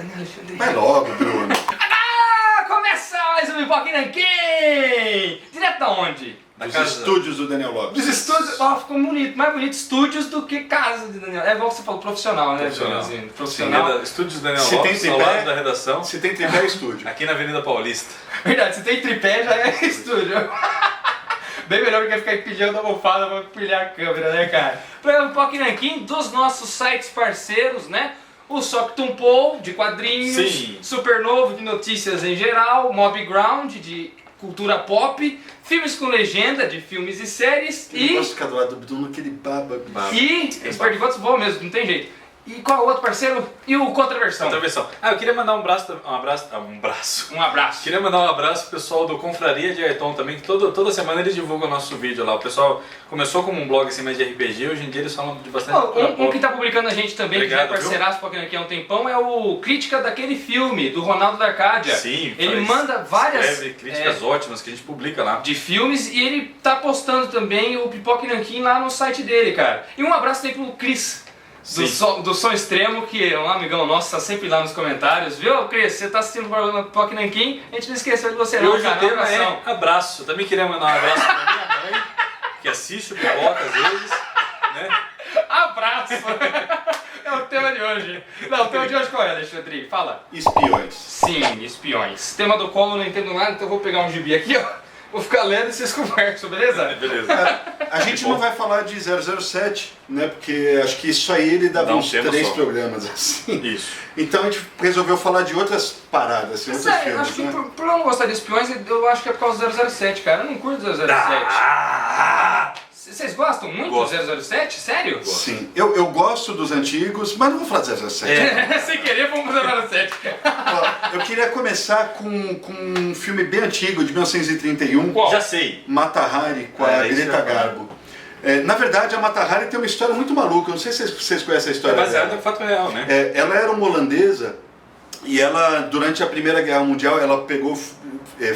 Daniel Alexandre. Vai logo, Bruno. Começa mais um Pipoca Nanquim! Direto da onde? Dos estúdios do Daniel Lopes. Dos estúdios, ficou bonito, mais bonito estúdios do que casa de Daniel. É igual que você falou, profissional, né? Profissional. Estúdios do Daniel Se tem Lopes, ao tripé, lado da redação. Se tem tripé, é estúdio. Aqui na Avenida Paulista. Verdade, se tem tripé já é estúdio. Bem melhor do que ficar empilhando a almofada pra empilhar a câmera, né, cara? Programa Pipoca Nanquim dos nossos sites parceiros, né? O Soctum Paul, de quadrinhos, Sim. Supernovo, de notícias em geral, Mobground, de cultura pop, filmes com legenda, de filmes e séries, Eu gosto de ficar do lado do Bruno, aquele baba. e Expert de Votos, vou mesmo, não tem jeito. E qual é o outro parceiro? E o Contraversão. Contraversão. Eu queria mandar um abraço. Um abraço. Queria mandar um abraço pro pessoal do Confraria de Ayrton também, que toda semana eles divulgam o nosso vídeo lá. O pessoal começou como um blog assim, mais de RPG, hoje em dia eles falam de bastante Um que tá publicando a gente também, Obrigado, que já é parceiraço porque aqui há um tempão, é o Crítica daquele filme, do Ronaldo da Arcádia. Sim, ele manda várias escreve críticas ótimas que a gente publica lá. de filmes e ele tá postando também o Pipoca Nanquim lá no site dele, cara. E um abraço aí pro Cris. Do Som Extremo, que é um amigão nosso, tá sempre lá nos comentários, viu, Cris? Você tá assistindo o programa Pipoca Nanquim, a gente não esqueceu de você E não, hoje cara. o tema é abraço. Também queria mandar um abraço pra minha mãe, que assiste o Pipoca às vezes, né? Abraço! É o tema de hoje. Não, o tema de hoje qual é, Alexandre? Fala. Espiões. Sim, espiões. Tema do qual eu não entendo nada, então eu vou pegar um gibi aqui, ó. Vou ficar lendo e vocês conversam, beleza? Beleza. A gente não vai falar de 007, né? Porque acho que isso aí ele dá Dá um uns tema 3 só. programas assim. Isso. Então a gente resolveu falar de outras paradas, assim, Mas outros é, filmes, acho que né? por eu não gostar de espiões, eu acho que é por causa do 007, cara. Eu não curto 007. Vocês gostam muito Gosto. do 007? Sério? Sim, eu gosto dos antigos, mas não vou falar de 007. Sem querer, vamos pro 007. Ó, eu queria começar com um filme bem antigo, de 1931. Qual? Já sei. Mata Hari, com a Isso Greta eu ia falar. Garbo. Na verdade, a Mata Hari tem uma história muito maluca, eu não sei se vocês conhecem a É história baseado dela. em fato real, né? Ela era uma holandesa e ela, durante a Primeira Guerra Mundial, ela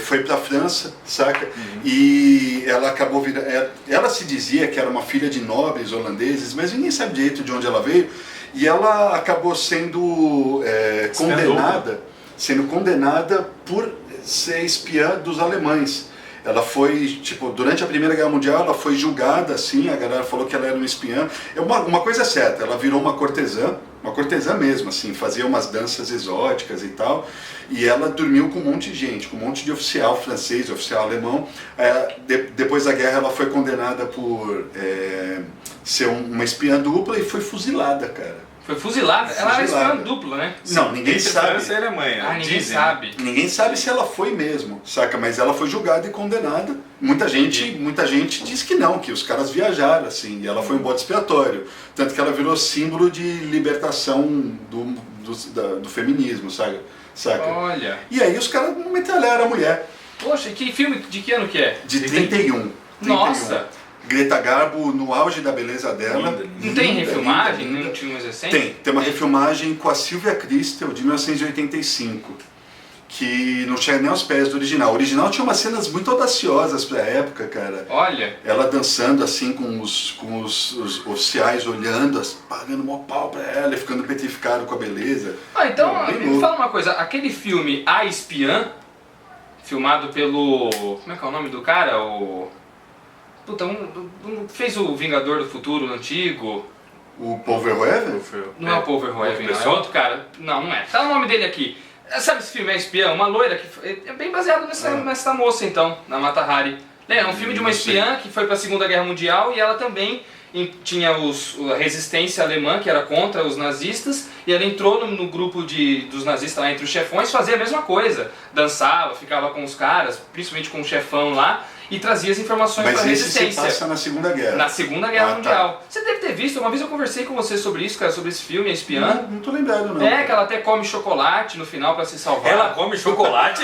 foi pra França, saca? E ela acabou virando... Ela se dizia que era uma filha de nobres holandeses, mas ninguém sabe direito de onde ela veio. E ela acabou sendo condenada por ser espiã dos alemães. Ela foi, tipo, durante a Primeira Guerra Mundial, ela foi julgada, assim, a galera falou que ela era uma espiã. Uma coisa é certa, ela virou uma cortesã mesmo, assim, fazia umas danças exóticas e tal, e ela dormiu com um monte de gente, com um monte de oficial francês, oficial alemão. Depois da guerra ela foi condenada por ser uma espiã dupla e foi fuzilada, cara. Foi fuzilada? Ela era espiã dupla, né? Não, ninguém Entre sabe. França e Alemanha. Ninguém dizem. sabe. Ninguém sabe se ela foi mesmo, saca? Mas ela foi julgada e condenada. Muita gente diz que não, que os caras viajaram, assim, e ela foi um bode expiatório. Tanto que ela virou símbolo de libertação do feminismo, saca? Olha. E aí os caras metralharam a mulher. Poxa, que filme, de que ano que é? De 31. Nossa! Greta Garbo no auge da beleza dela. Linda, linda. Não tem refilmagem? linda. Não tinha mais recente? Tem uma refilmagem com a Sylvia Kristel de 1985, que não chega nem aos pés do original. O original tinha umas cenas muito audaciosas pra época, cara. Olha. Ela dançando assim com os oficiais olhando, pagando mó pau pra ela e ficando petrificado com a beleza. Então, Bem me louco. fala uma coisa, aquele filme A Espiã, filmado pelo... como é que é o nome do cara? Puta, fez o Vingador do Futuro antigo. O Paul Verhoeven? Não é o Paul Verhoeven, não, é pessoal? outro cara. Não é. Tá o nome dele aqui. Sabe esse filme A Espiã? Uma loira que é bem baseado nessa moça então, na Mata Hari. É um filme de uma espiã que foi pra Segunda Guerra Mundial e ela também tinha a resistência alemã, que era contra os nazistas, e ela entrou no grupo dos nazistas lá entre os chefões, fazia a mesma coisa. Dançava, ficava com os caras, principalmente com o chefão lá, e trazia as informações para a Mas esse resistência. se passa na Segunda Guerra. Na Segunda Guerra Mundial. Tá. Você deve ter visto, uma vez eu conversei com você sobre isso, cara, sobre esse filme, A Espiã. Não tô lembrado, não. É, que ela até come chocolate no final pra se salvar. Ela come chocolate?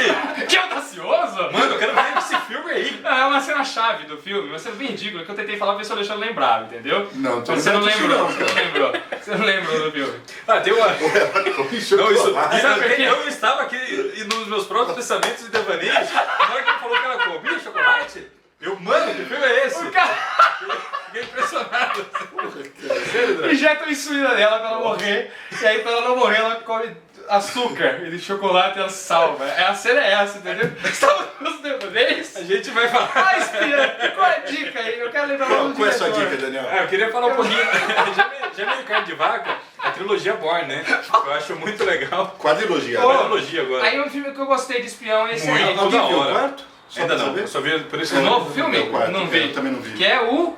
Que audacioso! Mano, eu quero ver esse filme aí. É uma cena chave do filme, uma cena bem ridícula, que eu tentei falar pra ver se o Alexandre lembrava, entendeu? Não, tô Mas você não lembrando lembrou, disso você não lembrou. Você não lembrou do filme. Tem uma... Ela come Não, isso, chocolate. Sabe por quê? eu estava aqui e nos meus próprios pensamentos e devaneios, na hora que ele falou que ela comia chocolate, mano, que filme é esse? O cara... Fiquei impressionado. Injetam insulina nela pra ela morrer. E aí, pra ela não morrer, ela come açúcar e de chocolate e ela salva. A cena é essa, entendeu? Estamos nos depois. A gente vai falar. Ah, Espiã, qual é a dica aí? Eu quero lembrar o nome do Qual é a sua diretor. dica, Daniel? Eu queria falar um pouquinho. já meio carne de vaca, a trilogia Bourne, né? Eu acho muito legal. Quadrilogia. Ô, A trilogia agora. Aí um filme que eu gostei de espião é esse Muito. aí. Alguém da viu o hora. quarto? Só Ainda pra não, saber? eu só vi por isso O que novo filme? É o quarto, Não vi. eu também não vi. Que é o...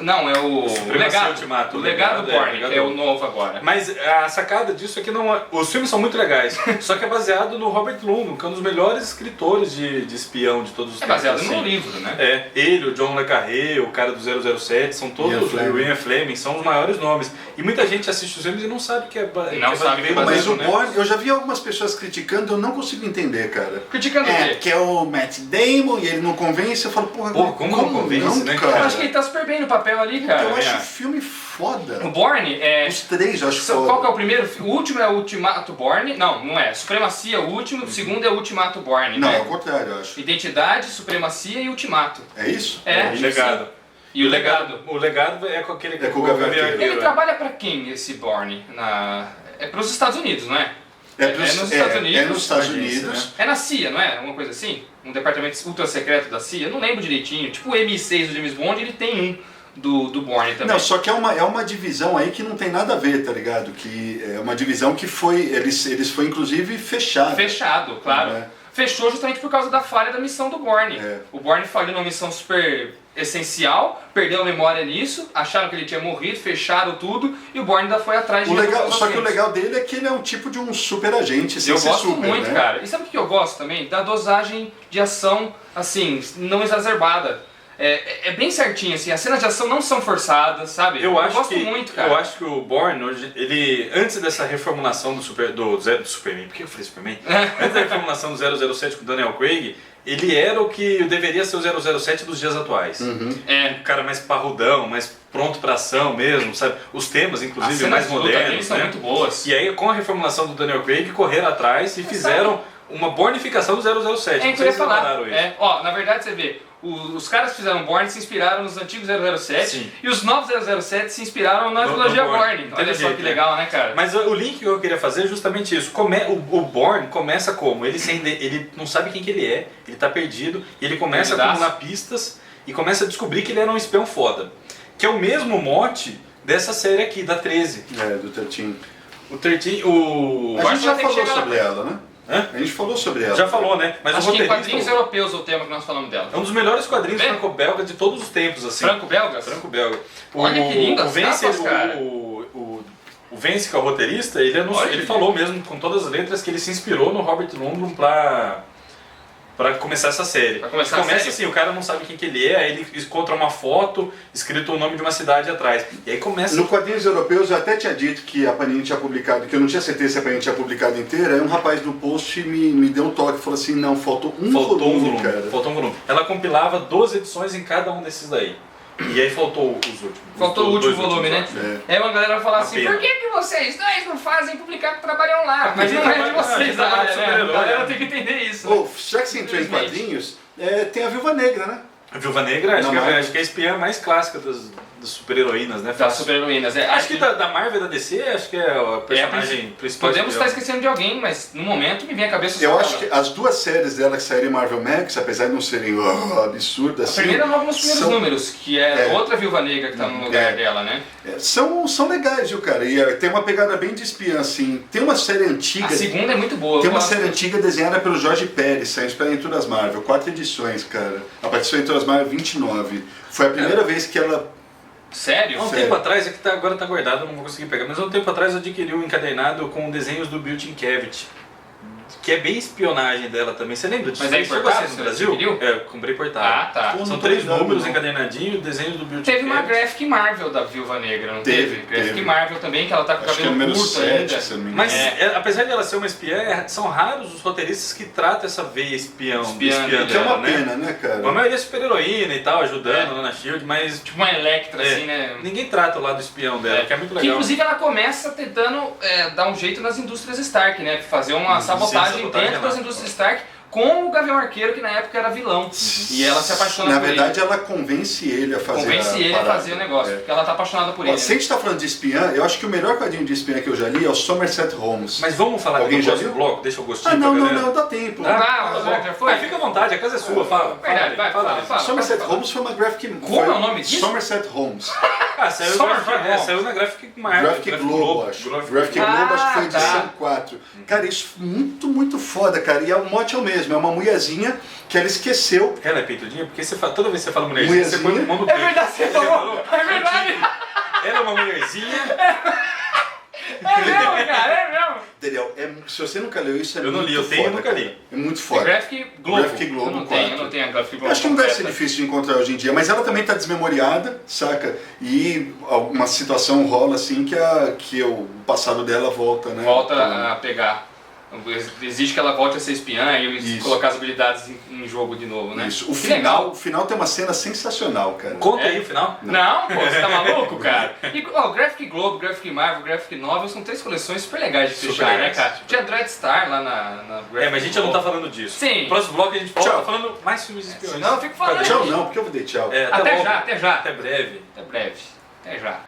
Não, é o Supremacia Legado. Ultimato. O Legado Bourne, Legado que é o Bourne. novo agora. Mas a sacada disso é que não é... Os filmes são muito legais, só que é baseado no Robert Ludlum, que é um dos melhores escritores de espião de todos os É tempos. baseado assim. no livro, né? É, ele, o John le Carré, o cara do 007, são todos, Ian Fleming. o Ian Fleming, são os maiores nomes. E muita gente assiste os filmes e não sabe que é Não sabe que é baseado, Mas o né? Bourne, eu já vi algumas pessoas criticando, eu não consigo entender, cara. Criticando o quê? Que é o Matt Damon e ele não convence, eu falo, porra, Pô, como não convence, né, cara? cara? Eu acho que ele tá super bem no papel ali, cara. Eu acho é. o filme foda. O Bourne é... Os três eu acho foda. Qual que é o primeiro? O último é o Ultimato Bourne. Não, não é. Supremacia é o último, o segundo é o Ultimato Bourne, Não, é né? o contrário, eu acho. Identidade, Supremacia e Ultimato. É isso? É. O Legado. E o Legado. O Legado é com aquele... É com o Gavião Arqueiro. Ele trabalha pra quem, esse Bourne? É pros Estados Unidos, não é? É nos Estados Unidos. É nos Estados agência, Unidos. É na CIA, não é? Uma coisa assim? Um departamento ultra secreto da CIA? Eu não lembro direitinho. Tipo o M6 do James Bond, ele tem um do Bourne também. Não, só que é uma divisão aí que não tem nada a ver, tá ligado? Que é uma divisão que foi, eles foi inclusive fechada. Fechado, claro. É. Fechou justamente por causa da falha da missão do Bourne. É. O Bourne falhou numa missão super essencial, perdeu a memória nisso, acharam que ele tinha morrido, fecharam tudo e o Bourne ainda foi atrás de resolver Só que o novamente. legal dele é que ele é um tipo de um super agente, sem Eu ser gosto super, muito, né? cara. E sabe o que eu gosto também? Da dosagem de ação, assim, não exacerbada. É bem certinho, assim, as cenas de ação não são forçadas, sabe? Eu gosto que, muito, cara. Eu acho que o Bourne, hoje, ele, antes dessa reformulação do Superman, por que eu falei Superman? Antes da reformulação do 007 com o Daniel Craig, ele era o que deveria ser o 007 dos dias atuais. Um cara mais parrudão, mais pronto pra ação mesmo, sabe? Os temas, As inclusive, cenas mais de luta dele modernos, são né? muito boas. E aí, com a reformulação do Daniel Craig, correram atrás e fizeram uma bornificação do 007. É, Não então sei eu ia se vocês falar. repararam isso. Ó, na verdade você vê, os caras que fizeram Bourne se inspiraram nos antigos 007 Sim. e os novos 007 se inspiraram na No trilogia Bourne. Bourne. Não Olha teve só jeito, que né? legal, né, cara? Mas o link que eu queria fazer é justamente isso. O Bourne começa como? Ele não sabe quem que ele é, ele tá perdido, e ele começa a Perdidaço. acumular pistas e começa a descobrir que ele era um espião foda. Que é o mesmo mote dessa série aqui, da 13. É, do Tertinho. O 13, o... A gente já vai ter que falou chegar sobre lá. ela, né? Hã? A gente falou sobre ela. Já falou, né? Mas Acho o que em roteirista quadrinhos europeus é o tema que nós falamos dela. é um dos melhores quadrinhos É? franco-belga de todos os tempos, assim. Franco-belgas? Franco-belga. Olha que lindo o as Vence, capas, cara. o Vence, que é o roteirista, ele Olha, falou mesmo, com todas as letras, que ele se inspirou no Robert Ludlum pra começar essa série. Pra começar a Começa série? assim, o cara não sabe quem que ele é, aí ele encontra uma foto escrito o nome de uma cidade atrás. E aí começa... No Quadrinhos Europeus eu até tinha dito que a Panini tinha publicado, que eu não tinha certeza se a Panini tinha publicado inteira, aí um rapaz no post me deu um toque, falou assim, não, faltou um volume, cara. Faltou um volume. Ela compilava 12 edições em cada um desses daí. E aí faltou os últimos. Faltou o último dois volume, né? últimos, acho. Aí uma galera vai falar Uma assim, pena. por que vocês dois não fazem publicar que trabalham lá? Mas não é de trabalha- vocês, trabalha né? super-herói, A galera né? tem que entender isso. Né? Ô, já que você entrou em Infelizmente. quadrinhos, tem a Viúva Negra, né? A Viúva Negra, Na Marvel. acho que é a espiã mais clássica das super-heroínas, né? Das super-heroínas. Acho que da Marvel e da DC, acho que é a personagem principal. Podemos estar espiã. esquecendo de alguém, mas no momento me vem à cabeça Eu só acho ela. que as duas séries dela que saíram em Marvel Max, apesar de não serem absurdas, A assim, primeira logo nos primeiros são- números, que é É. outra Viúva Negra que tá no lugar dela, né? são legais, viu, cara? E tem uma pegada bem de espiã, assim. Tem uma série antiga... A segunda é muito boa. Tem eu uma gosto. série antiga desenhada pelo Jorge Pérez, saiu pela Aventuras Marvel, 4 edições, cara. Apareceu em Aventuras Marvel 29. Foi a primeira vez que ela... Sério? Há um Sério. tempo atrás, é que agora tá guardado, eu não vou conseguir pegar, mas há um tempo atrás eu adquiri um encadernado com desenhos do Bill Sienkiewicz, que é bem espionagem dela também. Você lembra disso? Mas é Chegou importado, a ser no você Brasil? adquiriu? É, eu comprei importado. Ah, tá. Pô, São não tô 3 ligado, números não. encadernadinhos, desenhos do Bill Teve uma Sienkiewicz. Graphic Marvel da Viúva Negra, não Teve, teve? Graphic teve. Marvel também, que ela tá com o Acho que é o cabelo número curto 7, ainda. se eu não me engano. Mas apesar de ela ser uma espiã, são raros os roteiristas que tratam essa veia espiã Que é dela, uma né? pena, né, cara? A maioria é super-heroína e tal, ajudando É. lá na SHIELD, mas Tipo uma Electra, é, assim, né? ninguém trata o lado espião dela, que é muito Que legal. inclusive ela começa tentando dar um jeito nas indústrias Stark, né? Fazer uma sabotagem sabotagem dentro lá. das indústrias Stark com o Gavião Arqueiro, que na época era vilão. E ela se apaixona Na por verdade, ele. ela convence ele a fazer Convence ele a parada. fazer o negócio, porque ela tá apaixonada por Ó, ele. se a gente tá falando de espiã, eu acho que o melhor quadrinho de espiã que eu já li é o Somerset Holmes. Mas vamos falar Alguém do já próximo viu? bloco? Deixa o gostinho Ah, não, pra não, galera. não, dá tempo. Não dá, Tá bom. já foi? Fica à vontade, a casa é sua, fala. Verdade, vai, fala. Somerset fala. Holmes foi uma graphic... Como é o nome disso? Somerset Holmes. Ah, saiu, saiu na Graphic Graphic Globo, acho. Graphic Globo, acho que foi edição 4. Cara, isso muito, muito foda, cara. E o mote é o mesmo, é uma mulherzinha que ela esqueceu. Ela é peitudinha? Porque toda vez que você fala mulherzinha, você põe no mundo É verdade, você falou. É verdade. Ela é uma mulherzinha. É mesmo, cara, é mesmo. Daniel, se você nunca leu isso, é Eu não muito li, eu foda, tenho e nunca cara. li. É muito É foda. Graphic Globo. Graphic Globo Eu não tenho, 4. eu não tenho a Graphic Globo. Eu acho que não deve ser completa. difícil de encontrar hoje em dia, mas ela também tá desmemoriada, saca? E uma situação rola assim que o passado dela volta, né? Volta Então, a pegar. Exige que ela volte a ser espiã e Isso. colocar as habilidades em jogo de novo, né? Isso. O Que legal. final tem uma cena sensacional, cara. Conta É. aí o final. Não, pô, você tá maluco, cara? E, ó, Graphic Globo, Graphic Marvel, Graphic Novel são 3 coleções super legais de Super fechar, né, legais. cara? Tinha Dread Star lá na Graphic É, mas a gente já não Globo. tá falando disso. Sim. No próximo bloco a gente volta Tchau. falando mais filmes de espiões. Não, eu fico falando. Cadê? Tchau não, porque eu vou dar tchau. É, Até logo. já, até já. Até breve. Até breve. Até já.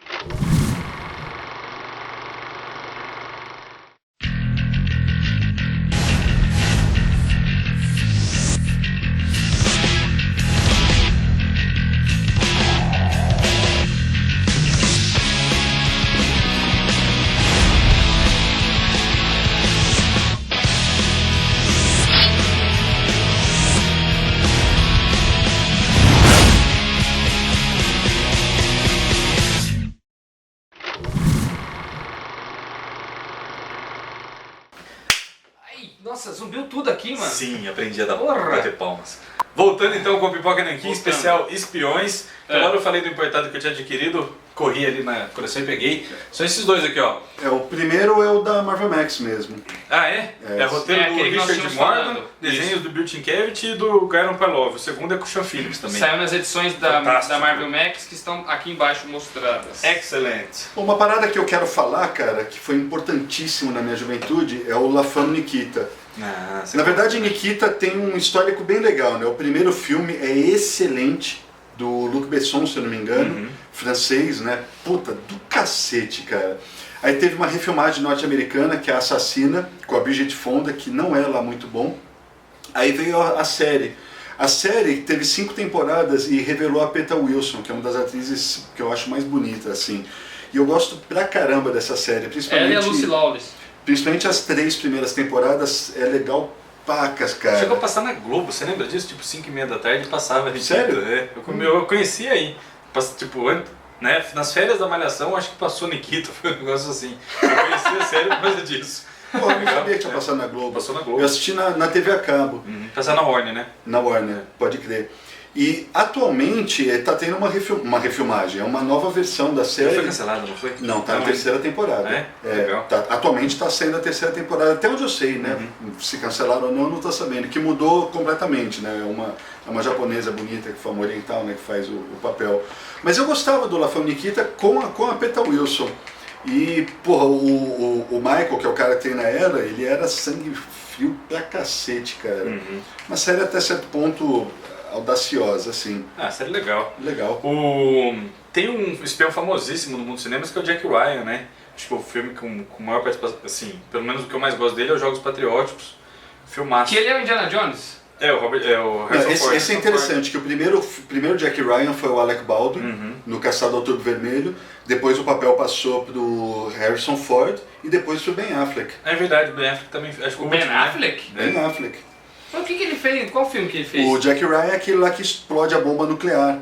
Ai, nossa, zumbiu tudo aqui, mano. Sim, aprendi a dar Porra. bater palmas. Voltando então com o Pipoca Nanquim, Voltando. especial Espiões. É. Agora eu falei do importado que eu tinha adquirido, corri ali na coleção e peguei. São esses dois aqui, ó. O primeiro é o da Marvel Max mesmo. Ah, é? É, roteiro É do aquele que nós Richard tínhamos Morgan, falado. desenhos Isso. do Bill Sienkiewicz e do Gairon Parlov. O segundo é com o Sean Phillips também. Saiu nas edições da Fantástico. Marvel Max que estão aqui embaixo mostradas. Excelente. Uma parada que eu quero falar, cara, que foi importantíssimo na minha juventude, é o La Femme Nikita. Ah, Na verdade, Nikita tem um histórico bem legal, né? O primeiro filme é excelente, do Luc Besson, se eu não me engano, francês, né? Puta, do cacete, cara. Aí teve uma refilmagem norte-americana, que é a Assassina, com a Bridget Fonda, que não é lá muito bom. Aí veio a série. A série teve 5 temporadas e revelou a Peta Wilson, que é uma das atrizes que eu acho mais bonita, assim. E eu gosto pra caramba dessa série, principalmente... Ela e a Lucy Lawless. Principalmente as 3 primeiras temporadas, é legal pacas, cara. Chegou a passar na Globo, você lembra disso? Tipo 5h30 da tarde passava. Nikita. Sério? É, eu conheci aí. Tipo, né, nas férias da Malhação, acho que passou Nikita, foi um negócio assim. Eu conheci a série por causa disso. Pô, eu não sabia que tinha passado na Globo. Passou na Globo. Eu assisti na TV a cabo, Passar na Warner, né? na Warner, pode crer. E atualmente tá tendo uma refilmagem, é uma nova versão da Já série. foi cancelado, não foi? Não, tá na terceira temporada. É? Legal. Atualmente está saindo a terceira temporada, até onde eu sei, né? Se cancelaram ou não, eu não tô sabendo. Que mudou completamente, né? É uma japonesa bonita, que foi uma oriental, né? Que faz o papel. Mas eu gostava do La Femme Nikita com a Peta Wilson. E, porra, o Michael, que é o cara que treina ela, ele era sangue frio pra cacete, cara. Uma série até certo ponto audaciosa, assim. Ah, série legal. Legal. Tem um espião famosíssimo no mundo dos cinemas que é o Jack Ryan, né? Acho que o filme com maior participação, assim, pelo menos o que eu mais gosto dele é os Jogos Patrióticos. Filmaço. Que ele é o Indiana Jones? É, o Harrison Ford. Esse é interessante, que o primeiro Jack Ryan foi o Alec Baldwin, no Caçado ao Outubro Vermelho, depois o papel passou pro Harrison Ford e depois pro Ben Affleck. É verdade, o Ben Affleck também. Acho que O Ben último, né? Affleck? Ben Affleck. Mas o que ele fez? Qual filme que ele fez? O Jack Ryan é aquele lá que explode a bomba nuclear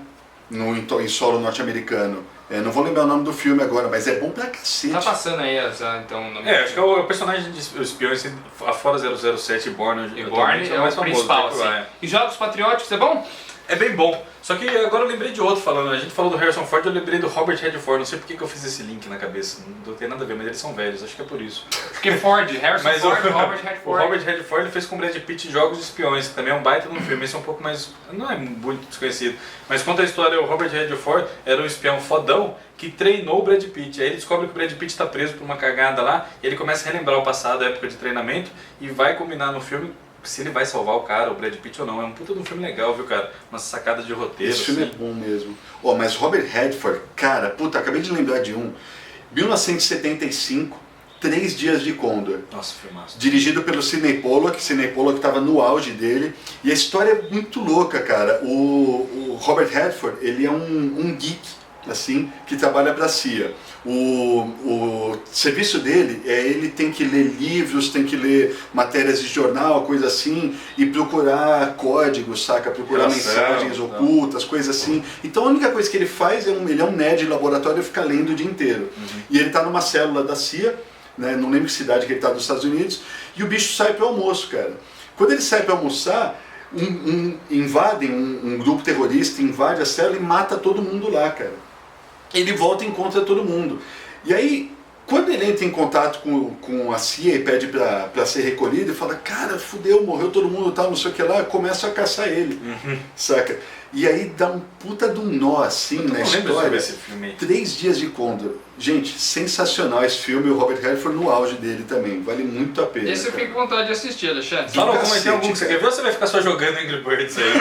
em solo norte-americano. Não vou lembrar o nome do filme agora, mas é bom pra cacete. Tá passando aí, então... o nome É, do acho que é filme. o personagem de espião, assim, fora 007 e Bourne, E atualmente, Bourne é o mais famoso, principal, Jack assim. Ryan. E Jogos Patrióticos é bom? É bem bom. Só que agora eu lembrei de outro falando. A gente falou do Harrison Ford, eu lembrei do Robert Redford. Não sei por que eu fiz esse link na cabeça. Não tem nada a ver, mas eles são velhos. Acho que é por isso. Porque Ford, Harrison Mas Ford, Robert o Redford. Robert Redford ele fez com o Brad Pitt Jogos de Espiões, que também é um baita no filme. Esse é um pouco mais... não é muito desconhecido. Mas conta a história, o Robert Redford era um espião fodão que treinou o Brad Pitt. Aí ele descobre que o Brad Pitt está preso por uma cagada lá, e ele começa a relembrar o passado, a época de treinamento, e vai combinar no filme se ele vai salvar o cara, o Brad Pitt ou não. É um puta de um filme legal, viu, cara? Uma sacada de roteiro. Esse filme assim. é bom mesmo. Mas Robert Redford, cara, puta, acabei de lembrar de um. 1975, 3 Dias de Condor. Nossa, filmaço. Dirigido pelo Sidney Pollack estava no auge dele. E a história é muito louca, cara. O Robert Redford, ele é um geek, assim, que trabalha para a CIA. O serviço dele ele tem que ler livros, tem que ler matérias de jornal, coisa assim, e procurar códigos, saca? Procurar mensagens ocultas, coisas assim. Então a única coisa que ele faz ele é um nerd de laboratório e fica lendo o dia inteiro. E ele está numa célula da CIA, né? Não lembro que cidade que ele está nos Estados Unidos, e o bicho sai para o almoço, cara. Quando ele sai para almoçar, um grupo terrorista invade a célula e mata todo mundo lá, cara. Ele volta e encontra todo mundo. E aí, quando ele entra em contato com a CIA e pede para ser recolhido, ele fala, cara, fudeu, morreu todo mundo, tal, não sei o que lá, começa a caçar ele, saca? E aí dá um puta de um nó, assim, na história. Esse filme. 3 Dias de Condor. Gente, sensacional esse filme, o Robert Redford no auge dele também, vale muito a pena. Esse eu fiquei com vontade de assistir, Alexandre. Fala, comentei algum que você quer ver ou você vai ficar só jogando Angry Birds aí?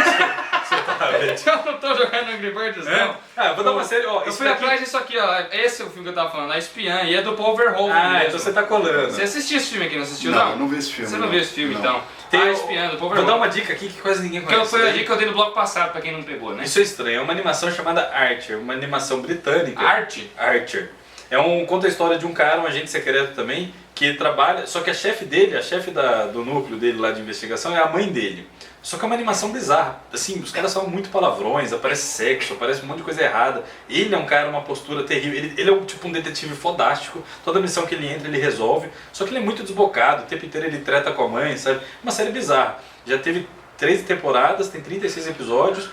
Eu não tô jogando Angry Birds, não. Eu vou dar uma série, ó. Eu fui atrás disso aqui, ó. Esse é o filme que eu tava falando, A Espiã, e é do Paul Verhoeven mesmo. Então você tá colando. Você assistiu esse filme aqui, não assistiu, não? Não, não vi esse filme. Você não viu esse filme, não. então. Tem A Espiã, do Paul Verhoeven. Vou dar uma dica aqui que quase ninguém conhece. Que foi a dica que eu dei no bloco passado, pra quem não pegou, né? Isso é estranho, é uma animação chamada Archer, uma animação britânica. Archer. Conta a história de um cara, um agente secreto também, que trabalha, só que a chefe dele, do núcleo dele lá de investigação é a mãe dele. Só que é uma animação bizarra, assim, os caras são muito palavrões, aparece sexo, aparece um monte de coisa errada. Ele é um cara, uma postura terrível, ele é tipo um detetive fodástico, toda missão que ele entra ele resolve, só que ele é muito desbocado, o tempo inteiro ele treta com a mãe, sabe? Uma série bizarra, já teve 13 temporadas, tem 36 episódios,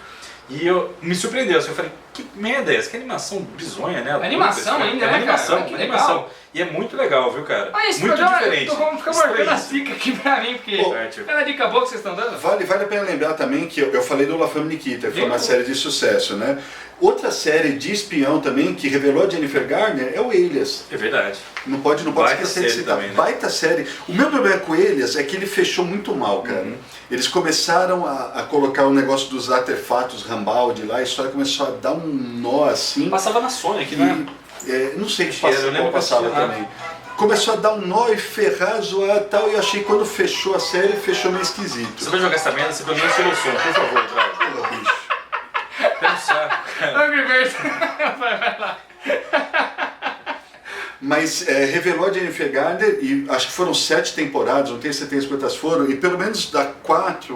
e me surpreendeu, assim, eu falei, que merda é essa? Que animação bizonha, né? Animação ainda, né, animação, cara? animação. E é muito legal, viu, cara? Mas esse muito programa, diferente. eu tô ficando marcando as dicas aqui pra mim, porque cada dica boa que vocês estão dando. Vale a pena lembrar também que eu falei do La Femme Nikita, que foi uma série de sucesso, né? Outra série de espião também que revelou a Jennifer Garner é o Alias. É verdade. Não pode esquecer de citar. Também, né? Baita série. O meu problema com Alias é que ele fechou muito mal, cara. Eles começaram a colocar o negócio dos artefatos Rambaldi lá, a história começou a dar um nó assim. Passava na Sony aqui, né? Não sei o que passava também. Começou a dar um nó e ferrar, zoar e tal, e eu achei que quando fechou a série, fechou meio esquisito. Você vai jogar essa merda, você pelo menos tira o som, por favor, Drago. Porra, bicho. Tem um saco, cara. Angry Birds. Vai lá. Mas revelou a Jennifer Garner, e acho que foram 7 temporadas, não tenho certeza quantas foram, e pelo menos da 4,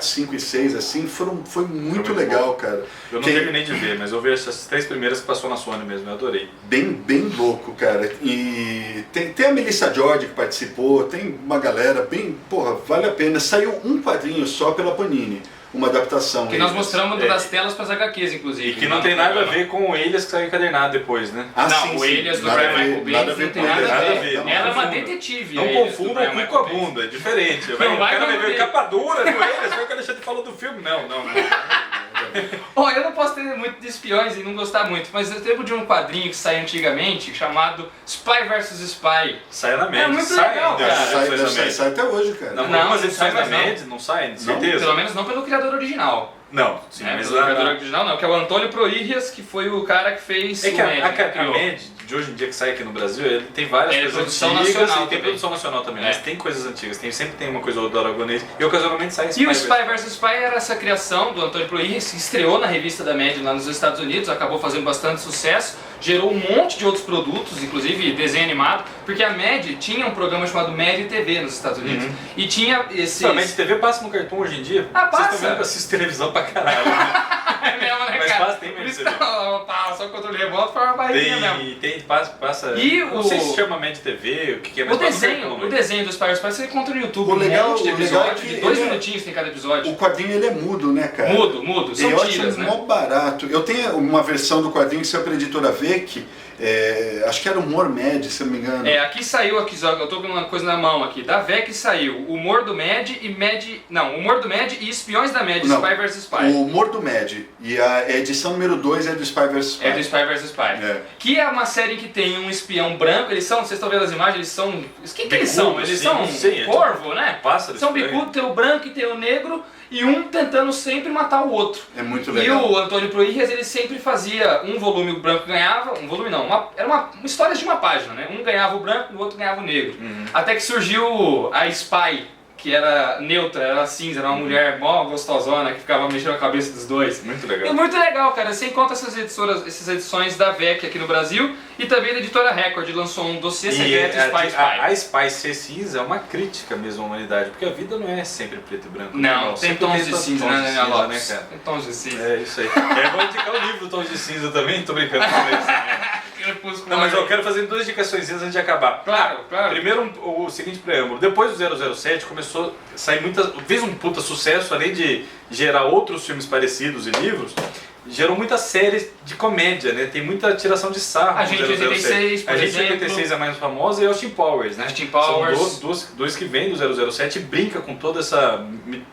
5 e 6, assim, foi muito legal, bom. cara. Eu não terminei de ver, mas eu vi essas 3 primeiras que passou na Sony mesmo, eu adorei. Bem louco, cara. E tem a Melissa George que participou, tem uma galera bem, porra, vale a pena. Saiu um quadrinho só pela Panini. Uma adaptação. Que nós mostramos das telas para as HQs, inclusive. E que não tem nada a ver com o Elias que saiu encadernado depois, né? Ah, não, sim, o Elias do Brian Michael Bendis não tem nada a ver. Ela é uma detetive. Não confunda o cu com a bunda, é diferente. O cara vai ver capa dura do Elias, vai que a gente falou do filme. Não. Eu não posso ter muito de espiões e não gostar muito, mas eu lembro de um quadrinho que saiu antigamente chamado Spy vs Spy. Sai na Mad. É muito legal, cara. Sai até hoje, cara. Não, mas ele sai na Mad, não sai, certeza? Pelo menos não pelo criador original. Não, sim, mas pelo criador original não, que é o Antônio Proírrias, que foi o cara que fez o Mad. A criou. Mad, de hoje em dia que sai aqui no Brasil, ele tem várias coisas produção antigas nacional e tem também. produção nacional também, mas tem coisas antigas, sempre tem uma coisa do aragonês e ocasionalmente sai E o Spy vs Spy era essa criação do Antônio Proírrias, que estreou na revista da Mad lá nos Estados Unidos, acabou fazendo bastante sucesso, gerou um monte de outros produtos, inclusive desenho animado, porque a Mad tinha um programa chamado Mad TV nos Estados Unidos. E tinha esses... A Mad TV passa no Cartoon hoje em dia? Passa! Vocês estão vendo que eu assisto televisão pra caralho. É mesmo, né, Mas cara? passa, tem Mad TV. Só o controle remoto foi uma barriga mesmo. Passa. E não sei se chama Mad TV, o que é, mas o desenho do Spy vs Spy você encontra no YouTube, O legal- um monte de o legal é episódios, que de 2 ele é- minutinhos tem cada episódio. O quadrinho ele é mudo, né, cara? Mudo, são eu tiras, acho né? mó barato. Eu tenho uma versão do quadrinho que saiu pela Editora V, remake, acho que era Humor Mad, se eu não me engano. Aqui saiu, eu tô com uma coisa na mão aqui, da VEC saiu Humor do Mad Humor do Mad e Espiões da Mad, Não, Spy vs Spy. O Humor do Mad, e a edição número 2 é do Spy vs Spy. É do Spy vs Spy. Que é uma série que tem um espião branco, vocês estão vendo as imagens, eles são... O que eles são? Eles são um corvo, né? Pássaro. São bicudo, tem o branco e tem o negro, e um tentando sempre matar o outro. É muito E legal. o Antônio Proirras, ele sempre fazia um volume, o branco ganhava, um volume não, era uma história de uma página, né? Um ganhava o branco e o outro ganhava o negro. Até que surgiu a Spy, que era neutra, era cinza, era uma mulher mó gostosona que ficava mexendo a cabeça dos dois. Muito legal. É muito legal, cara. Você encontra essas edições da VEC aqui no Brasil e também da editora Record lançou um dossiê secreto Spy Spy. A Spy ser cinza é uma crítica mesmo à humanidade, porque a vida não é sempre preto e branco. Não, tem tons de cinza, né, Lopes? cara? Tem tons de cinza. É isso aí. Eu vou indicar o livro Tons de Cinza também, tô brincando com isso. Não, mas eu quero fazer 2 indicações antes de acabar. Claro. Primeiro, o seguinte preâmbulo. Depois do 007 começou a sair fez um puta sucesso, além de gerar outros filmes parecidos e livros, gerou muitas séries de comédia, né? Tem muita tiração de sarro. Agente 86, por Agente exemplo. 86 é a mais famosa e Austin Powers, né? Austin Powers. São dois que vêm do 007 e brinca com toda essa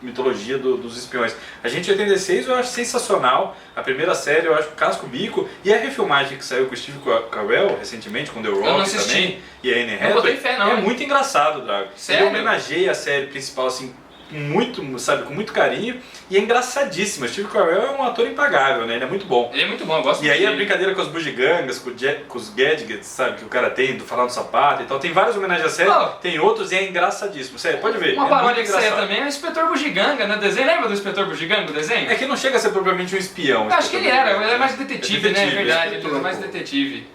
mitologia dos espiões. Agente 86 eu acho sensacional. A primeira série eu acho casco bico. E a refilmagem que saiu com o Steve Carell recentemente, com The Rock também, e a Anne Hathaway, botei fé, não. é muito engraçado, Drago. Sério? Ele homenageia a série principal assim, com muito carinho, e é engraçadíssimo. Steve Carell é um ator impagável, né? Ele é muito bom. Ele é muito bom, eu gosto E aí dele. a brincadeira com as bugigangas, com os gadgets, sabe, que o cara tem, do falar no sapato e tal. Tem várias homenagens à série, tem outros e é engraçadíssimo. Sério, pode ver. Uma é paródia muito que saiu engraçado. também é o Inspetor Bugiganga, né? Desenho, lembra do Inspetor Bugiganga, o desenho? É que não chega a ser propriamente um espião. Eu acho que ele é mais detetive, né? É verdade, ele é inspetor, mais pô. detetive.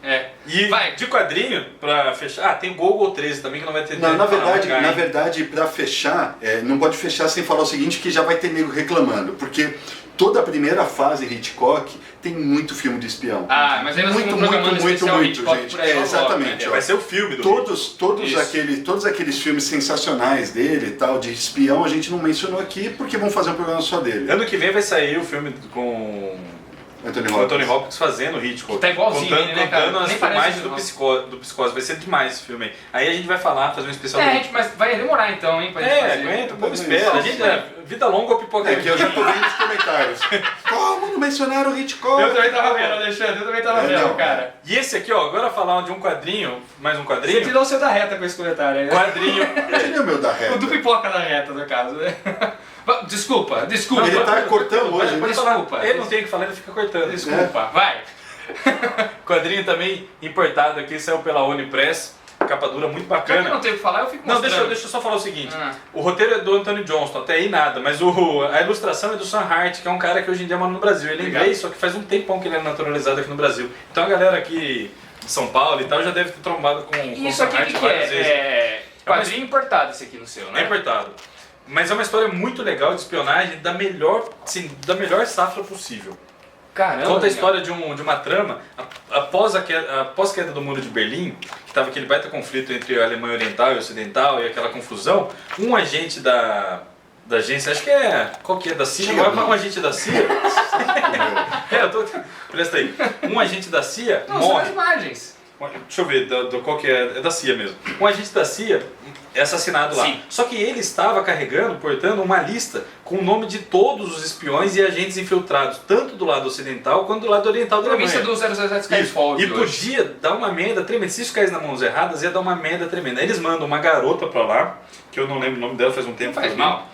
E Vai. de quadrinho, pra fechar, tem Gogol 13 também, que não vai ter... Não, falar, na verdade, para fechar, não pode fechar sem falar o seguinte, que já vai ter nego reclamando, porque toda a primeira fase Hitchcock tem muito filme de espião. Ah, mas aí nós estamos programando especial Hitchcock gente. por aí, Exatamente. né? Ó. Vai ser o filme do Todos aqueles filmes sensacionais dele e tal, de espião, a gente não mencionou aqui, porque vamos fazer um programa só dele. Ano que vem vai sair o filme com Anthony Hopkins fazendo Hitchcock. Que tá igualzinho contando, ele, né, cara? contando as Nem parece filmagens o do Psicose. Vai ser demais esse filme aí. Aí a gente vai falar, fazer um especial do Gente, mas vai demorar então, hein, pra gente fazer. aguenta, o povo espera. A gente, vida longa ou pipoca. É que eu já tô vendo nos comentários. Como não mencionaram o Hitchcock? Eu também tava vendo, Alexandre, eu também tava vendo, não. cara. E esse aqui, ó, agora falar de um quadrinho, mais um Você quadrinho. tirou o seu da reta com esse comentário aí, né? Quadrinho. Ele é o meu da O reta. do pipoca da reta, no caso, né? Desculpa. Ele tá cortando hoje, né? Desculpa. Ele não tem o que falar, ele fica cortando. Desculpa, vai. Quadrinho também importado aqui, saiu pela Unipress. Capa dura muito Já que eu bacana. não tenho o que falar, eu fico Não, mostrando. deixa eu só falar o seguinte. Ah. O roteiro é do Anthony Johnston, até aí nada, mas a ilustração é do Sam Hart, que é um cara que hoje em dia mora no Brasil. Ele é Legal. inglês, só que faz um tempão que ele é naturalizado aqui no Brasil. Então a galera aqui de São Paulo e tal já deve ter trombado com o Isso Sam aqui o Hart que várias vezes. é? Quadrinho importado esse aqui no seu, É né? importado. Mas é uma história muito legal de espionagem da melhor safra possível. Caramba. Conta a história de uma trama após a queda do Muro de Berlim, que estava aquele baita conflito entre a Alemanha Oriental e Ocidental e aquela confusão. Um agente da agência, acho que é... Qual que é? Da CIA? Um agente da CIA? Presta aí. Um agente da CIA Não, são morre. as imagens. Deixa eu ver do qual que é. É da CIA mesmo. Um agente da CIA é assassinado lá. Sim. Só que ele estava portando uma lista com o nome de todos os espiões e agentes infiltrados, tanto do lado ocidental quanto do lado oriental da Premissa Alemanha. do 007 Skyfall. E podia dar uma merda tremenda. Se isso caísse nas mãos erradas, ia dar uma merda tremenda. Aí eles mandam uma garota pra lá, que eu não lembro o nome dela, faz um tempo. Não faz que eu vi. mal.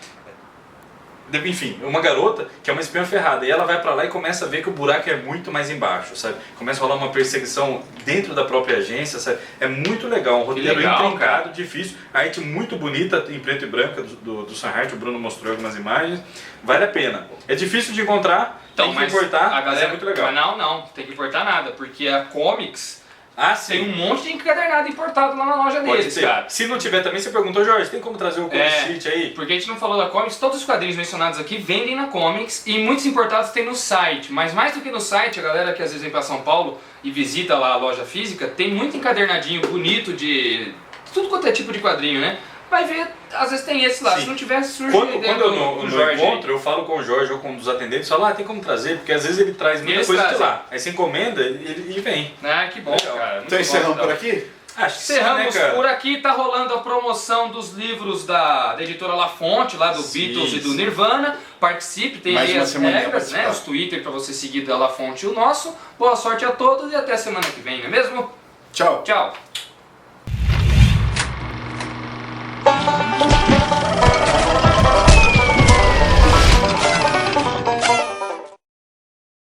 Enfim, uma garota que é uma espiã ferrada, e ela vai pra lá e começa a ver que o buraco é muito mais embaixo, sabe? Começa a rolar uma perseguição dentro da própria agência, sabe? É muito legal, um roteiro legal, intrincado, difícil, a arte muito bonita, em preto e branco, do Sam Hart, o Bruno mostrou algumas imagens, vale a pena. É difícil de encontrar, Então, tem que mas importar, a mas galera, é muito legal. Mas não tem que importar nada, porque a Comics Ah, tem sim. um monte de encadernado importado lá na loja Pode deles, ser. cara. Se não tiver também, você perguntou, Jorge, tem como trazer o Comic City aí? Porque a gente não falou da Comics, todos os quadrinhos mencionados aqui vendem na Comics e muitos importados tem no site. Mas mais do que no site, a galera que às vezes vem pra São Paulo e visita lá a loja física, tem muito encadernadinho bonito de tudo quanto é tipo de quadrinho, né? Vai ver às vezes tem esse lá, Sim. se não tiver, surge Quando a ideia eu do no Jorge. encontro, eu falo com o Jorge ou com um dos atendentes, falo, tem como trazer, porque às vezes ele traz muita Eles coisa de trazem. lá. Aí você encomenda e vem. Ah, que bom, Legal. cara. muito Então bom, encerramos então. por aqui? Acho que sim, Encerramos né, cara? por aqui, tá rolando a promoção dos livros da editora La Fonte, lá do Sim, Beatles e do sim. Nirvana. Participe, tem Mais aí uma as semaninha regras, pra né? participar. Os Twitter pra você seguir da La Fonte e o nosso. Boa sorte a todos e até semana que vem, não é mesmo? Tchau. Tchau!